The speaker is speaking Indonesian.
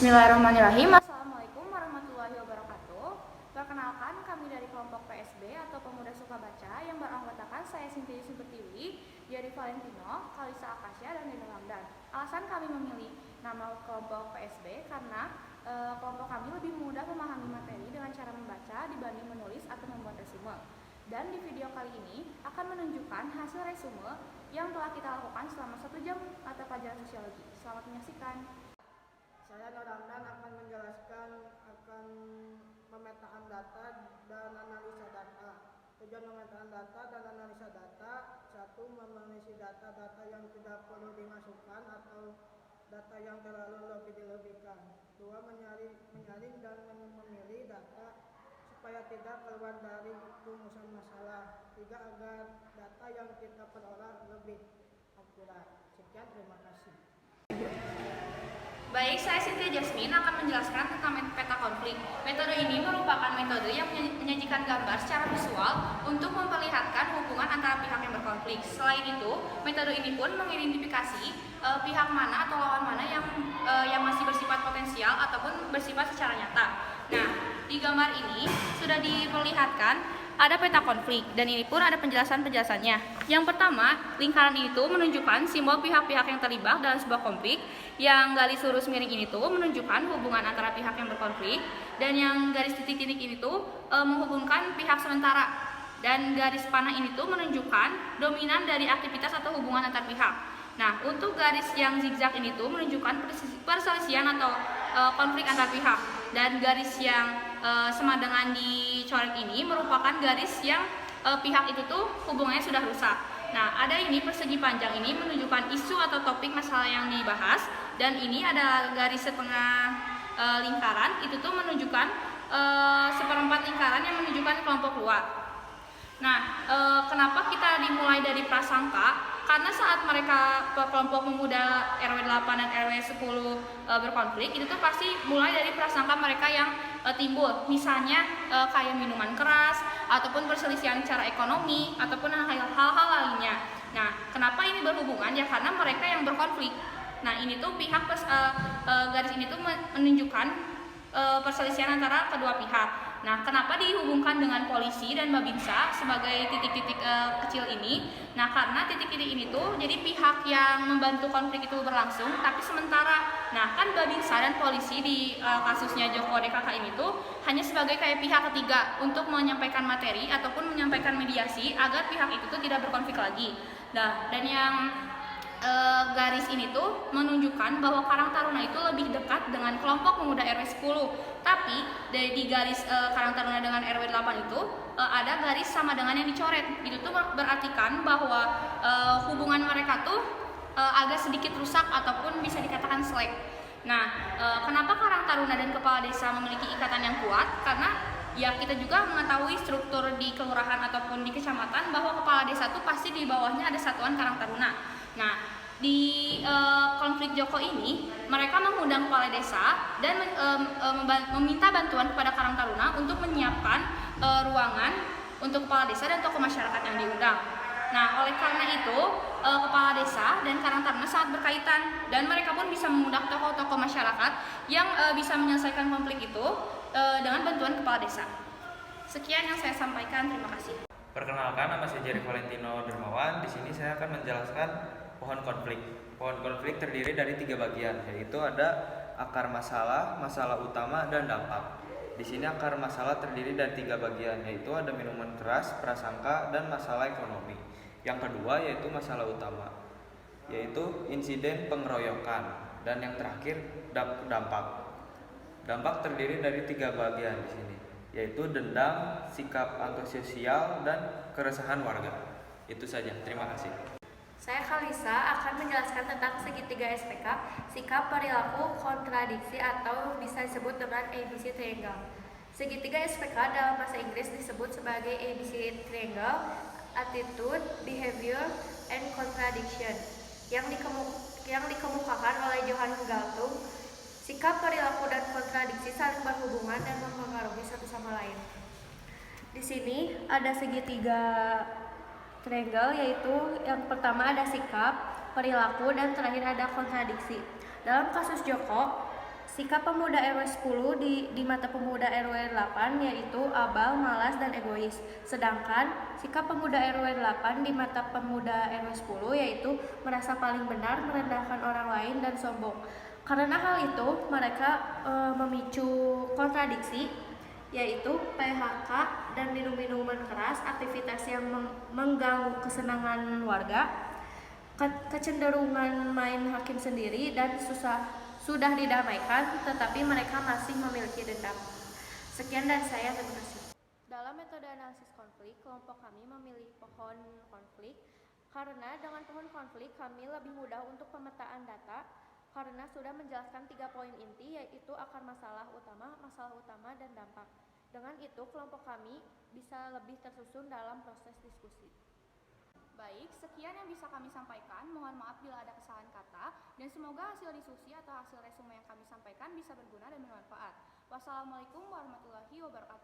Bismillahirrahmanirrahim. Assalamualaikum warahmatullahi wabarakatuh. Perkenalkan, kami dari kelompok PSB atau Pemuda Suka Baca yang beranggotakan saya Sinti Pertiwi, Yeri Valentino, Kalisa Akasya, dan Dina Ramdan. Alasan kami memilih nama kelompok PSB karena kelompok kami lebih mudah memahami materi dengan cara membaca dibanding menulis atau membuat resume. Dan di video kali ini akan menunjukkan hasil resume yang telah kita lakukan selama 1 jam mata pelajaran sosiologi. Selamat menyaksikan. Saya Nur Ramdan akan menjelaskan akan pemetaan data dan analisa data. Tujuan pemetaan data dan analisa data: 1. Memeriksa data-data yang tidak perlu dimasukkan atau data yang terlalu dilebih-lebihkan. 2. Menyaring dan memilih data supaya tidak keluar dari rumusan masalah. 3. Agar data yang kita peroleh lebih akurat. Sekian, terima kasih. Baik, saya Cynthia Jasmine akan menjelaskan tentang peta konflik. Metode ini merupakan metode yang menyajikan gambar secara visual untuk memperlihatkan hubungan antara pihak yang berkonflik. Selain itu, metode ini pun mengidentifikasi pihak mana atau lawan mana yang masih bersifat potensial ataupun bersifat secara nyata. Nah, di gambar ini sudah diperlihatkan ada peta konflik, dan ini pun ada penjelasan-penjelasannya. Yang pertama, lingkaran ini tuh menunjukkan simbol pihak-pihak yang terlibat dalam sebuah konflik. Yang garis lurus miring ini tuh menunjukkan hubungan antara pihak yang berkonflik, dan yang garis titik-titik ini tuh menghubungkan pihak sementara. Dan garis panah ini tuh menunjukkan dominan dari aktivitas atau hubungan antar pihak. Nah, untuk garis yang zigzag ini tuh menunjukkan perselisihan atau konflik antar pihak. Dan garis yang sama dengan dicoret ini merupakan garis yang pihak itu tuh hubungannya sudah rusak. Nah, ada ini persegi panjang ini menunjukkan isu atau topik masalah yang dibahas, dan ini ada garis setengah lingkaran itu tuh menunjukkan seperempat lingkaran yang menunjukkan kelompok luar. Nah, kenapa kita dimulai dari prasangka? Karena saat mereka kelompok pemuda RW 8 dan RW 10 berkonflik, itu tuh pasti mulai dari prasangka mereka yang timbul. Misalnya kayak minuman keras, ataupun perselisihan secara ekonomi, ataupun hal-hal lainnya. Nah, kenapa ini berhubungan? Ya karena mereka yang berkonflik. Nah, ini tuh pihak garis ini tuh menunjukkan perselisihan antara kedua pihak. Nah, kenapa dihubungkan dengan polisi dan Babinsa sebagai titik-titik kecil ini? Nah, karena titik-titik ini tuh jadi pihak yang membantu konflik itu berlangsung, tapi sementara. Nah, kan Babinsa dan polisi di kasusnya Joko DKK ini tuh hanya sebagai kayak pihak ketiga untuk menyampaikan materi ataupun menyampaikan mediasi agar pihak itu tuh tidak berkonflik lagi. Nah, dan yang garis ini tuh menunjukkan bahwa Karang Taruna itu lebih dekat dengan kelompok pemuda RW 10. Tapi di garis Karang Taruna dengan RW 8 itu ada garis sama dengan yang dicoret. Itu tuh berartikan bahwa hubungan mereka tuh agak sedikit rusak ataupun bisa dikatakan slack. Nah, kenapa Karang Taruna dan kepala desa memiliki ikatan yang kuat? Karena ya kita juga mengetahui struktur di kelurahan ataupun di kecamatan bahwa kepala desa tuh pasti di bawahnya ada satuan Karang Taruna. Nah, di konflik Joko ini mereka mengundang kepala desa dan meminta bantuan kepada Karang Taruna untuk menyiapkan ruangan untuk kepala desa dan tokoh masyarakat yang diundang. Nah, oleh karena itu kepala desa dan Karang Taruna sangat berkaitan, dan mereka pun bisa mengundang tokoh-tokoh masyarakat yang bisa menyelesaikan konflik itu dengan bantuan kepala desa. Sekian yang saya sampaikan, terima kasih. Perkenalkan, nama saya Yeri Valentino Dermawan. Di sini saya akan menjelaskan pohon konflik. Pohon konflik terdiri dari 3 bagian, yaitu ada akar masalah, masalah utama, dan dampak. Di sini akar masalah terdiri dari 3 bagian, yaitu ada minuman keras, prasangka, dan masalah ekonomi. Yang kedua yaitu masalah utama, yaitu insiden pengeroyokan, dan yang terakhir dampak. Dampak terdiri dari 3 bagian di sini, yaitu dendam, sikap antisosial, dan keresahan warga. Itu saja, terima kasih. Saya Kalisa akan menjelaskan tentang segitiga SPK, sikap, perilaku, kontradiksi, atau bisa disebut dengan ABC Triangle. Segitiga SPK dalam bahasa Inggris disebut sebagai ABC Triangle: attitude, behavior, and contradiction. Yang dikemukakan oleh Johann Galtung. Sikap, perilaku, dan kontradiksi saling berhubungan dan mempengaruhi satu sama lain. Di sini ada segitiga triangle, yaitu yang pertama ada sikap, perilaku, dan terakhir ada kontradiksi. Dalam kasus Joko, Sikap pemuda RW 10 di mata pemuda RW 8 yaitu abal, malas, dan egois. Sedangkan sikap pemuda RW 8 di mata pemuda RW 10 yaitu merasa paling benar, merendahkan orang lain, dan sombong. Karena hal itu, mereka memicu kontradiksi, yaitu PHK dan minum-minuman keras, aktivitas yang mengganggu kesenangan warga, kecenderungan main hakim sendiri, dan sudah didamaikan, tetapi mereka masih memiliki dendam. Sekian dari saya, terima kasih. Dalam metode analisis konflik, kelompok kami memilih pohon konflik karena dengan pohon konflik kami lebih mudah untuk pemetaan data karena sudah menjelaskan 3 poin inti, yaitu akar masalah utama, dan dampak. Dengan itu, kelompok kami bisa lebih tersusun dalam proses diskusi. Baik, sekian yang bisa kami sampaikan. Mohon maaf bila ada kesalahan kata, dan semoga hasil diskusi atau hasil resume yang kami sampaikan bisa berguna dan bermanfaat. Wassalamualaikum warahmatullahi wabarakatuh.